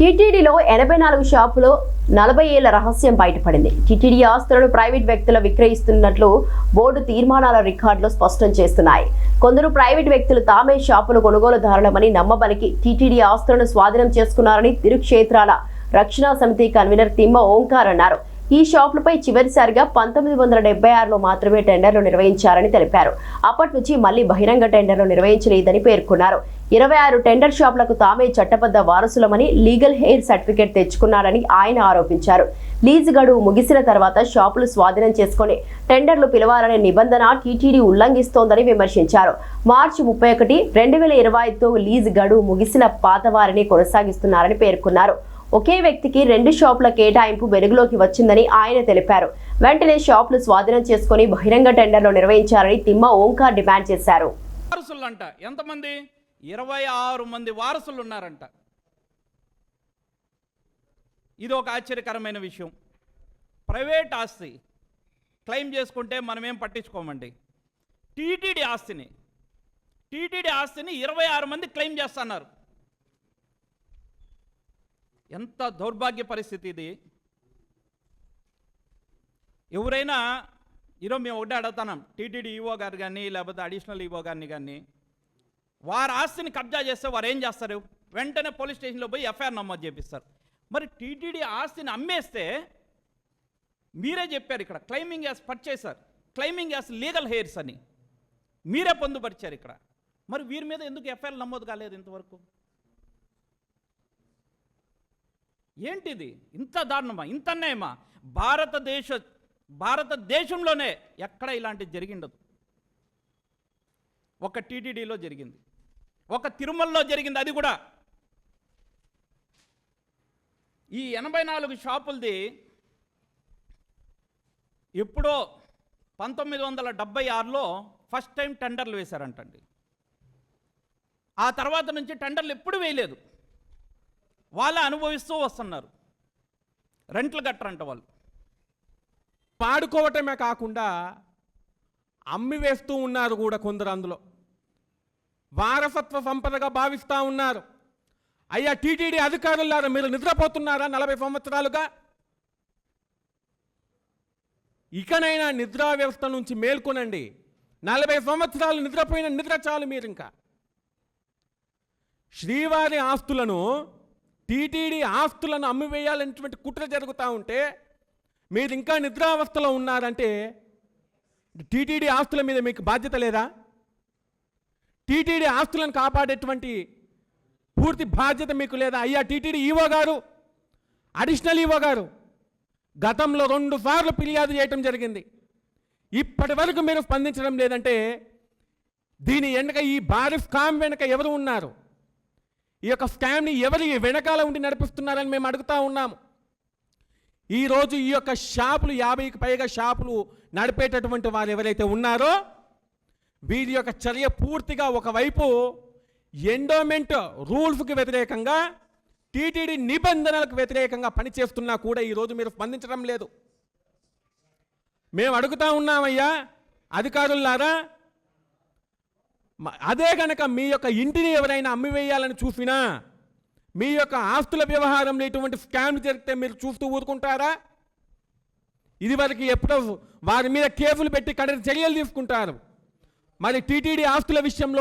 టీటీడీలో 84 షాపులో 40 ఏళ్ల రహస్యం బయటపడింది. టీటీడీ ఆస్తులను ప్రైవేట్ వ్యక్తులు విక్రయిస్తున్నట్లు బోర్డు తీర్మానాల రికార్డులు స్పష్టం చేస్తున్నాయి. కొందరు ప్రైవేట్ వ్యక్తులు తామే షాపులు కొనుగోలుదారులమని నమ్మబలికి టీటీడీ ఆస్తులను స్వాధీనం చేసుకున్నారని తిరుక్షేత్రాల రక్షణ సమితి కన్వీనర్ తిమ్మ ఓంకార్ అన్నారు. ఈ షాపులపై చివరిసారిగా 1976లో మాత్రమే టెండర్లు నిర్వహించారని తెలిపారు. అప్పటి నుంచి మళ్లీ బహిరంగ టెండర్లు నిర్వహించలేదని పేర్కొన్నారు. 26 టెండర్ షాపులకు తామే చట్టబద్ధ వారసులమని లీగల్ హెయిర్ సర్టిఫికేట్ తెచ్చుకున్నారని ఆయన ఆరోపించారు. లీజు గడువు ముగిసిన తర్వాత షాపులు స్వాధీనం చేసుకుని టెండర్లు పిలవాలనే నిబంధన టీటీడీ ఉల్లంఘిస్తోందని విమర్శించారు. మార్చి 31, 2025తో లీజు గడువు ముగిసిన పాత వారిని కొనసాగిస్తున్నారని పేర్కొన్నారు. ఒకే వ్యక్తికి 2 షాపుల కేటాయింపు వెలుగులోకి వచ్చిందని ఆయన తెలిపారు. వెంటనే షాపులు స్వాధీనం చేసుకుని బహిరంగ టెండర్లు నిర్వహించారని తిమ్మ ఓంకార్ డిమాండ్ చేశారు. వారసులంట ఎంతమంది? 26 మంది వారసులు ఉన్నారంట. ఇది ఒక ఆశ్చర్యకరమైన విషయం. ప్రైవేట్ ఆస్తి క్లెయిమ్ చేసుకుంటే మనమేం పట్టించుకోమండి. టీటీడీ ఆస్తిని 26 మంది క్లెయిమ్ చేస్తున్నారు. ఎంత దౌర్భాగ్య పరిస్థితి ఇది. ఎవరైనా ఈరోజు మేము ఒకటే అడుగుతున్నాం, టీటీడీ ఈవో గారు కానీ లేకపోతే అడిషనల్ ఈవో గారిని కానీ, వారి ఆస్తిని కబ్జా చేస్తే వారు ఏం చేస్తారు? వెంటనే పోలీస్ స్టేషన్లో పోయి ఎఫ్ఐఆర్ నమోదు చేపిస్తారు. మరి టీటీడీ ఆస్తిని అమ్మేస్తే మీరే చెప్పారు ఇక్కడ claiming as purchaser, claiming as legal heirs అని మీరే పొందుపరిచారు ఇక్కడ. మరి వీరి మీద ఎందుకు ఎఫ్ఐఆర్ నమోదు కాలేదు ఇంతవరకు? ఏంటిది? ఇంత దారుణమా? ఇంత అన్యాయమా? భారతదేశంలోనే ఎక్కడ ఇలాంటిది జరిగిండదు. ఒక టీటీడీలో జరిగింది, ఒక తిరుమలలో జరిగింది. అది కూడా ఈ 84 షాపులది ఎప్పుడో 1976లో ఫస్ట్ టైం టెండర్లు వేశారంటండి. ఆ తర్వాత నుంచి టెండర్లు ఎప్పుడు వేయలేదు. వాళ్ళే అనుభవిస్తూ వస్తున్నారు. రెంట్లు కట్టరంట వాళ్ళు. పాడుకోవటమే కాకుండా అమ్మి వేస్తూ ఉన్నారు కూడా కొందరు. అందులో వారసత్వ సంపదగా భావిస్తూ ఉన్నారు. అయ్యా టీటీడీ అధికారులారా, మీరు నిద్రపోతున్నారా 40 సంవత్సరాలుగా? ఇకనైనా నిద్రా వ్యవస్థ నుంచి మేల్కొనండి. 40 సంవత్సరాలు నిద్రపోయిన నిద్ర చాలు. మీరు ఇంకా శ్రీవారి ఆస్తులను, టీటీడీ ఆస్తులను అమ్మివేయాలనేటువంటి కుట్ర జరుగుతూ ఉంటే మీరు ఇంకా నిద్రావస్థలో ఉన్నారంటే టీటీడీ ఆస్తుల మీద మీకు బాధ్యత లేదా? టీటీడీ ఆస్తులను కాపాడేటువంటి పూర్తి బాధ్యత మీకు లేదా? అయ్యా టీటీడీ ఈవో గారు, అడిషనల్ ఈవో గారు గతంలో 2 సార్లు ఫిర్యాదు చేయటం జరిగింది. ఇప్పటి వరకు మీరు స్పందించడం లేదంటే దీని వెనక, ఈ భారీ స్కామ్ వెనక ఎవరు ఉన్నారు? ఈ యొక్క స్కామ్ని ఎవరి వెనకాల ఉండి నడిపిస్తున్నారని మేము అడుగుతూ ఉన్నాము. ఈరోజు ఈ యొక్క షాపులు, 50కి పైగా షాపులు నడిపేటటువంటి వారు ఎవరైతే ఉన్నారో వీరి యొక్క చర్య పూర్తిగా ఒకవైపు ఎండోమెంట్ రూల్స్కి వ్యతిరేకంగా, టీటీడీ నిబంధనలకు వ్యతిరేకంగా పనిచేస్తున్నా కూడా ఈరోజు మీరు స్పందించడం లేదు. మేము అడుగుతూ ఉన్నామయ్యా అధికారులారా, అదే కనుక మీ యొక్క ఇంటిని ఎవరైనా అమ్మివేయాలని చూసినా, మీ యొక్క ఆస్తుల వ్యవహారంలో ఇటువంటి స్కామ్ జరిగితే మీరు చూస్తూ ఊరుకుంటారా? ఇదివరకు ఎప్పుడో వారి మీద కేసులు పెట్టి కఠిన చర్యలు తీసుకుంటారు. మరి టీటీడీ ఆస్తుల విషయంలో